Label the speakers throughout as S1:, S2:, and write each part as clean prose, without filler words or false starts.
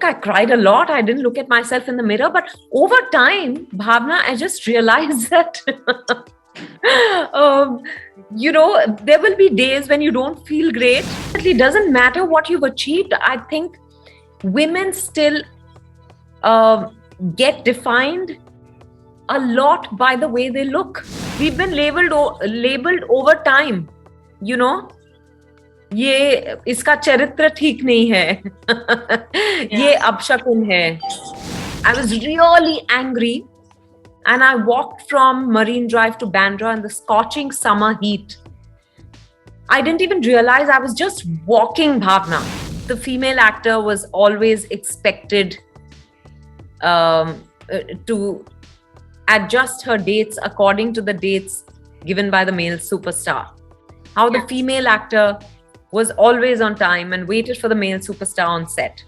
S1: I cried a lot. I didn't look at myself in the mirror. But over time, Bhavna, I just realized that, um, there will be days when you don't feel great. It doesn't matter what you've achieved. I think women still get defined a lot by the way they look. We've been labeled over time, you know. ये इसका चरित्र ठीक नहीं है. ये अपशकुन है. I was really angry and I walked from Marine Drive to Bandra in the scorching summer heat. I didn't even realize I was just walking, Bhavna. The female actor was always expected to adjust her dates according to the dates given by the male superstar. How the female actor was always on time and waited for the male superstar on set.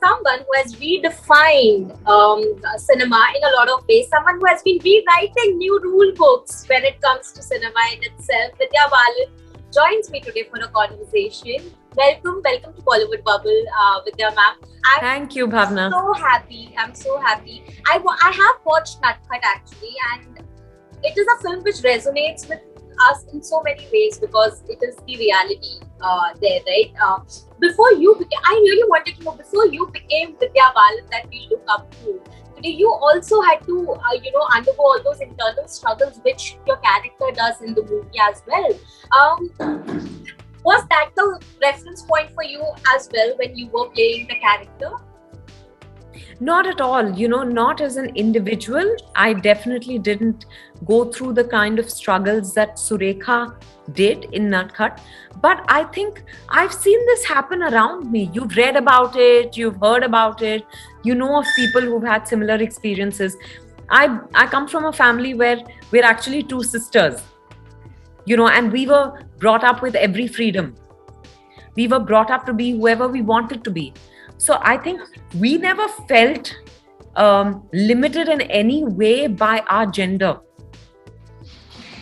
S2: Someone who has redefined cinema in a lot of ways, someone who has been rewriting new rule books when it comes to cinema in itself. Vidya Balan joins me today for a conversation. Welcome to Bollywood Bubble, Vidya ma'am.
S1: Thank you, Bhavna.
S2: I'm so happy. I have watched Natkhat actually, and it is a film which resonates with us in so many ways because it is the reality there, right? I really wanted to know, before you became Vidya Balan that we look up to, today you also had to, undergo all those internal struggles which your character does in the movie as well. Was that the reference point for you as well when you were playing the character?
S1: Not at all, not as an individual. I definitely didn't go through the kind of struggles that Surekha did in Natkhat. But I think I've seen this happen around me. You've read about it, you've heard about it, you know of people who've had similar experiences. I come from a family where we're actually two sisters, and we were brought up with every freedom. We were brought up to be whoever we wanted to be. So I think we never felt limited in any way by our gender.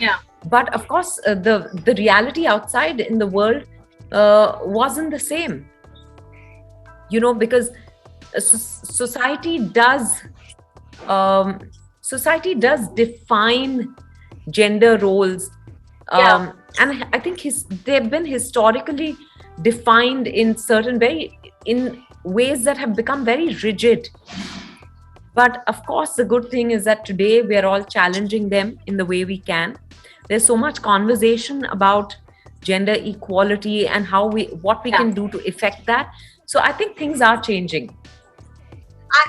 S2: Yeah.
S1: But of course, the reality outside in the world wasn't the same. Because society does define gender roles. And I think they've been historically defined in ways that have become very rigid. But of course, the good thing is that today we are all challenging them in the way we can. There's so much conversation about gender equality and what we can do to affect that. So I think things are changing.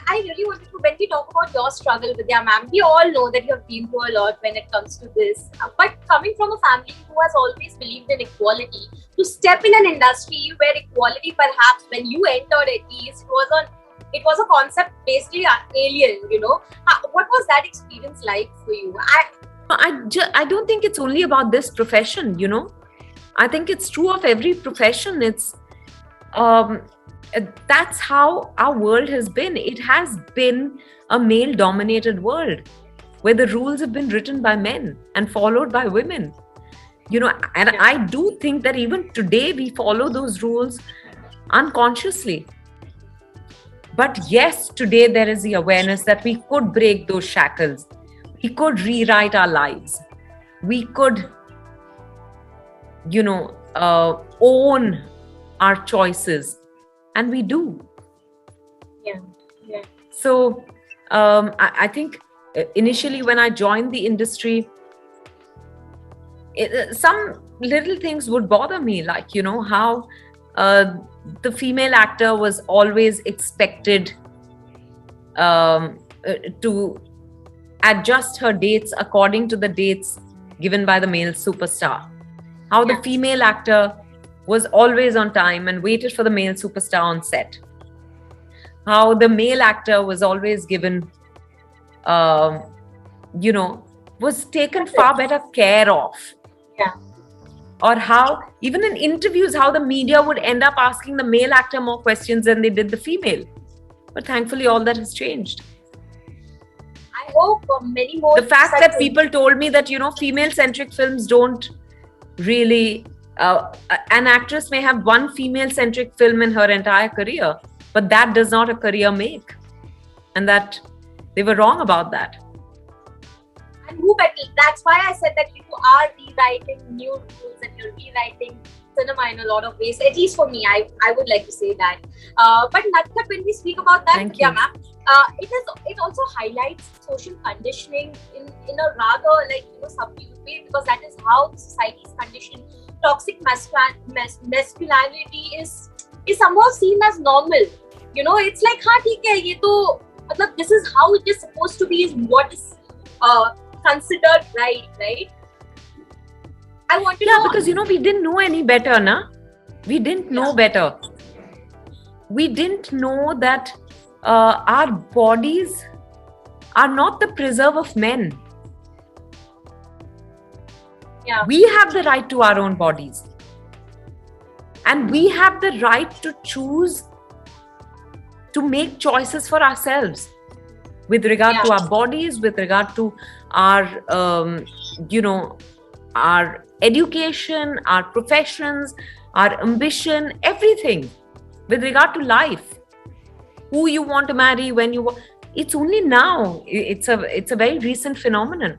S2: I really wanted to, when we talk about your struggle, Vidya ma'am, we all know that you have been through a lot when it comes to this. But coming from a family who has always believed in equality, to step in an industry where equality, perhaps when you entered at least, it was a concept basically alien, What was that experience like for you?
S1: I don't think it's only about this profession, I think it's true of every profession. It's that's how our world has been. It has been a male-dominated world where the rules have been written by men and followed by women. And I do think that even today we follow those rules unconsciously. But yes, today there is the awareness that we could break those shackles. We could rewrite our lives. We could, own our choices. And we do.
S2: Yeah.
S1: So I think initially when I joined the industry, some little things would bother me, like, how the female actor was always expected to adjust her dates according to the dates given by the male superstar. How the female actor was always on time and waited for the male superstar on set. How the male actor was always given, was taken far better care of.
S2: Yeah.
S1: Or how, even in interviews, how the media would end up asking the male actor more questions than they did the female. But thankfully, all that has changed.
S2: I hope many more.
S1: The fact that people told me that, female-centric films don't really An actress may have one female-centric film in her entire career, but that does not a career make. And that they were wrong about that.
S2: And who better? That's why I said that you are rewriting new rules and you're rewriting cinema in a lot of ways. At least for me, I would like to say that. But Natkhat, when we speak about that,
S1: Thank you.
S2: ma'am, it also highlights social conditioning in a rather subdued way, because that is how society is conditioned. Toxic masculinity is somehow seen as normal. It's like, हाँ ठीक है, ये तो मतलब this is how it is supposed to be, is what is considered right? I want to know.
S1: Because we didn't know any better, na? We didn't know better. We didn't know that our bodies are not the preserve of men.
S2: Yeah.
S1: We have the right to our own bodies. And we have the right to choose, to make choices for ourselves with regard to our bodies, with regard to our, our education, our professions, our ambition, everything with regard to life. Who you want to marry, when you want. It's only now. It's a very recent phenomenon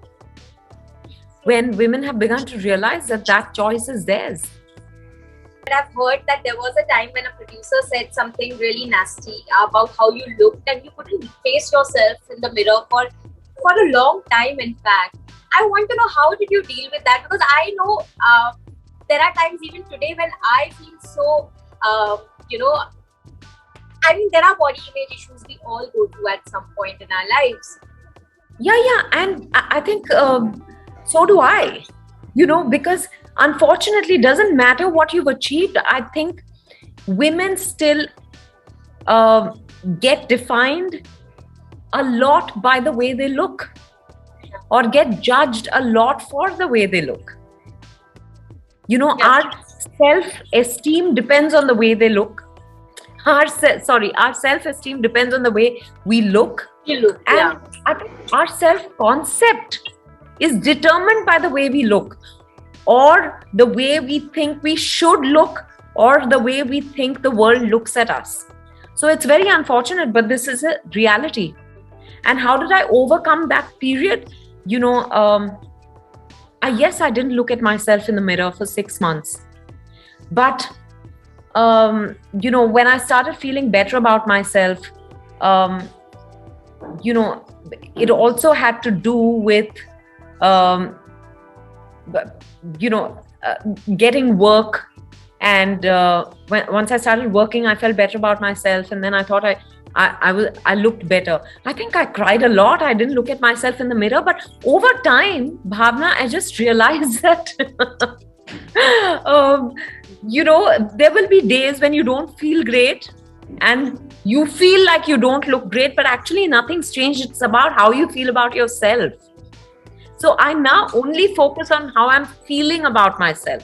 S1: when women have begun to realize that choice is theirs.
S2: I've heard that there was a time when a producer said something really nasty about how you looked, and you couldn't face yourself in the mirror for a long time, in fact. I want to know, how did you deal with that? Because I know there are times even today when I feel so, there are body image issues we all go through at some point in our lives.
S1: Yeah. And I think so do I, because unfortunately, doesn't matter what you've achieved. I think women still get defined a lot by the way they look, or get judged a lot for the way they look. Our self-esteem depends on the way they look. Our self-esteem depends on the way we look. And I think our self-concept is determined by the way we look, or the way we think we should look, or the way we think the world looks at us. So it's very unfortunate, but this is a reality. And how did I overcome that period? Yes, I didn't look at myself in the mirror for 6 months. But, when I started feeling better about myself, it also had to do with, getting work. And once I started working, I felt better about myself. And then I thought I looked better. I think I cried a lot. I didn't look at myself in the mirror. But over time, Bhavna, I just realized that, there will be days when you don't feel great and you feel like you don't look great, but actually nothing's changed. It's about how you feel about yourself. So I now only focus on how I'm feeling about myself.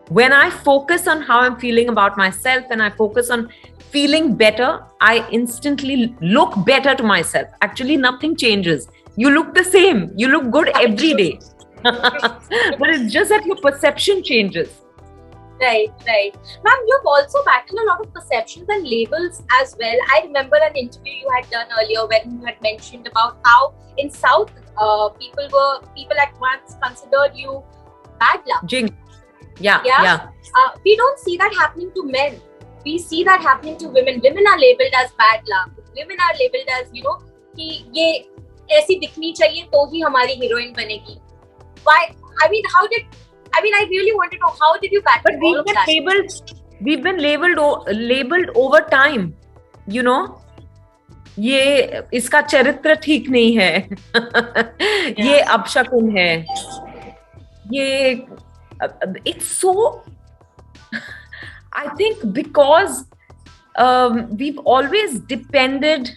S1: When I focus on how I'm feeling about myself and I focus on feeling better, I instantly look better to myself. Actually, nothing changes. You look the same. You look good every day. But it's just that your perception changes.
S2: Right. Ma'am, you've also battled a lot of perceptions and labels as well. I remember an interview you had done earlier when you had mentioned about how in South, people at once considered you bad luck.
S1: Jinxed. Yeah.
S2: We don't see that happening to men. We see that happening to women. Women are labeled as bad luck. Women are labeled as, कि ये ऐसी दिखनी चाहिए तो ही हमारी heroine बनेगी. Why? I really want to know, how did you battle
S1: but
S2: all of that?
S1: We've been labeled over time. ये इसका चरित्र ठीक नहीं है. ये अपशकुन है. ये it's so. I think because we've always depended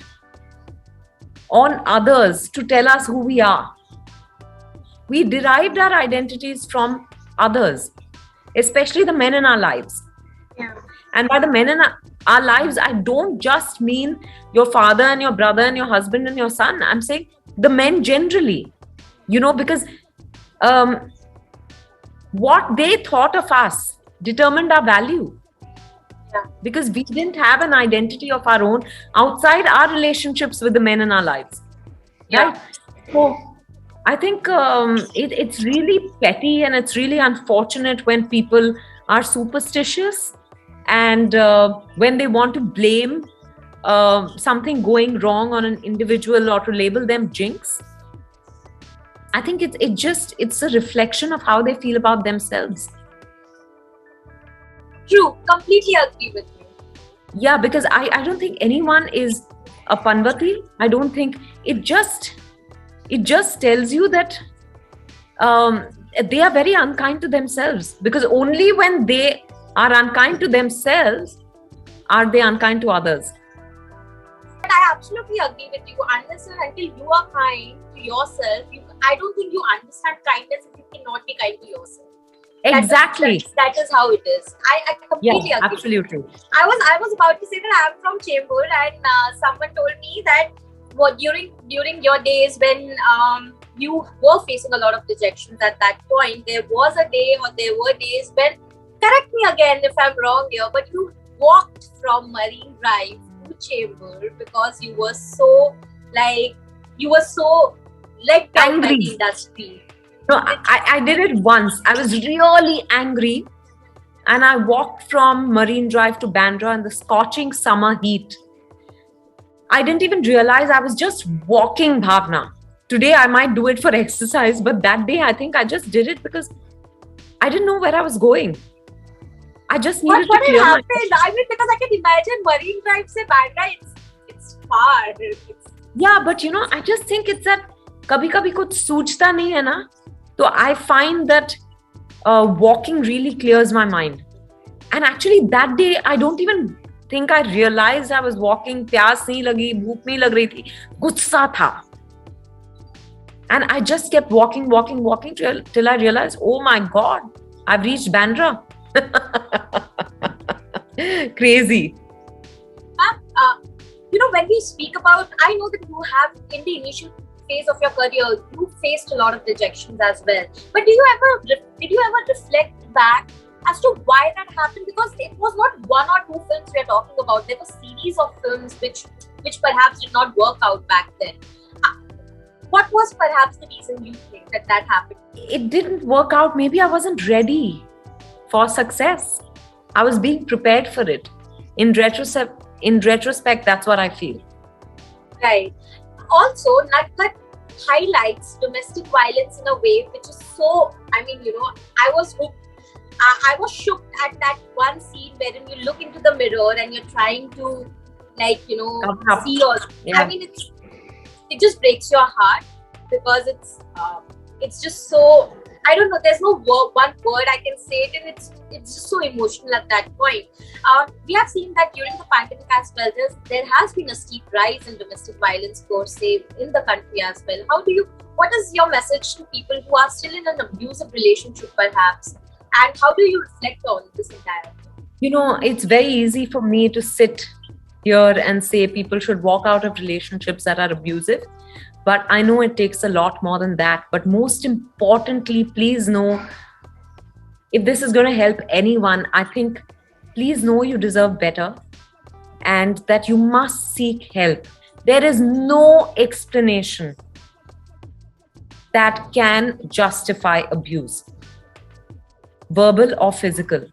S1: on others to tell us who we are. We derived our identities from others, especially the men in our lives.
S2: Yeah.
S1: And by the men in our lives, I don't just mean your father and your brother and your husband and your son. I'm saying the men generally, because what they thought of us determined our value.
S2: Yeah.
S1: Because we didn't have an identity of our own outside our relationships with the men in our lives.
S2: Yeah.
S1: Right? So I think it's really petty and it's really unfortunate when people are superstitious and when they want to blame something going wrong on an individual or to label them jinx. I think it's a reflection of how they feel about themselves.
S2: True, completely agree with you.
S1: Yeah, because I don't think anyone is a Panvati. I don't think it just tells you that they are very unkind to themselves, because only when they are unkind to themselves are they unkind to others.
S2: But I absolutely agree with you. Unless and until you are kind to yourself, I don't think you understand kindness if you cannot be kind to yourself.
S1: Exactly.
S2: That is how it is. I completely agree.
S1: Absolutely.
S2: I was about to say that I am from Chembur, and someone told me that during your days when you were facing a lot of rejections at that point, there was a day or there were days when, correct me again if I'm wrong here, but you walked from Marine Drive to Chembur because you were so let down by the industry.
S1: No, I did it once. I was really angry and I walked from Marine Drive to Bandra in the scorching summer heat. I didn't even realize I was just walking, Bhavna. Today I might do it for exercise, but that day I think I just did it because I didn't know where I was going. I just needed to clear my...
S2: I mean, because I can imagine Marine Drive se Bandra, it's far.
S1: Yeah, but I just think it's that kabhi kuch sochta nahi hai na. So I find that walking really clears my mind. And actually that day, I don't even think I realized I was walking. Pyas nahi lagi, bhook nahi lag rahi thi. Gussa tha. And I just kept walking till I realized, oh my God, I've reached Bandra. Crazy.
S2: When we speak about, I know that you have, in the initial phase of your career, you faced a lot of rejections as well. But did you ever reflect back as to why that happened? Because it was not one or two films we are talking about. There were series of films which perhaps did not work out back then. What was perhaps the reason you think that happened?
S1: It didn't work out. Maybe I wasn't ready for success. I was being prepared for it. In retrospect, that's what I feel.
S2: Right. Also, Natkhat highlights domestic violence in a way which is so, I was hooked. I was shook at that one scene wherein you look into the mirror and you're trying to, see your... Yeah. It just breaks your heart because it's just so... I don't know, there's no one word I can say it, and it's just so emotional at that point. We have seen that during the pandemic as well, there has been a steep rise in domestic violence per se in the country as well. What is your message to people who are still in an abusive relationship perhaps, and how do you reflect on this entire thing?
S1: It's very easy for me to sit here and say people should walk out of relationships that are abusive. But I know it takes a lot more than that. But most importantly, please know, if this is going to help anyone, I think, please know you deserve better and that you must seek help. There is no explanation that can justify abuse, verbal or physical.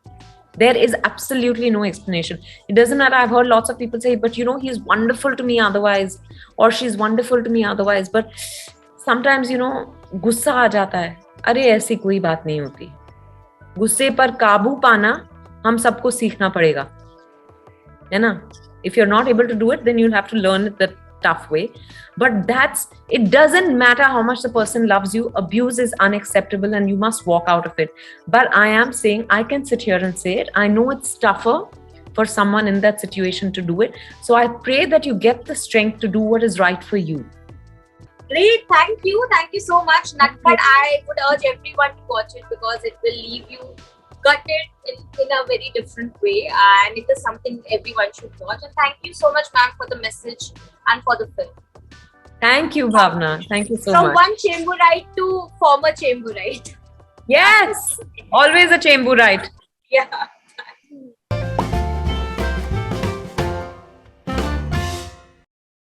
S1: There is absolutely no explanation. It doesn't matter. I've heard lots of people say, but he's wonderful to me otherwise, or she's wonderful to me otherwise. But sometimes, गुस्सा आ जाता है. अरे ऐसी कोई बात नहीं होती. गुस्से पर काबू पाना हम सबको सीखना पड़ेगा. है ना? If you're not able to do it, then you'll have to learn it the tough way. But it doesn't matter how much the person loves you. Abuse is unacceptable and you must walk out of it. But I am saying, I can sit here and say it. I know it's tougher for someone in that situation to do it. So I pray that you get the strength to do what is right for you.
S2: Great. Thank you so much, Natkhat. I would urge everyone to watch it because it will leave you gutted in a very different way, and it is something everyone should watch. And thank you so much, ma'am, for the message and for the film.
S1: Thank you, Bhavna. Thank you so much.
S2: From one Chemburite to former Chemburite.
S1: Yes, always a chambu, right?
S2: Yeah.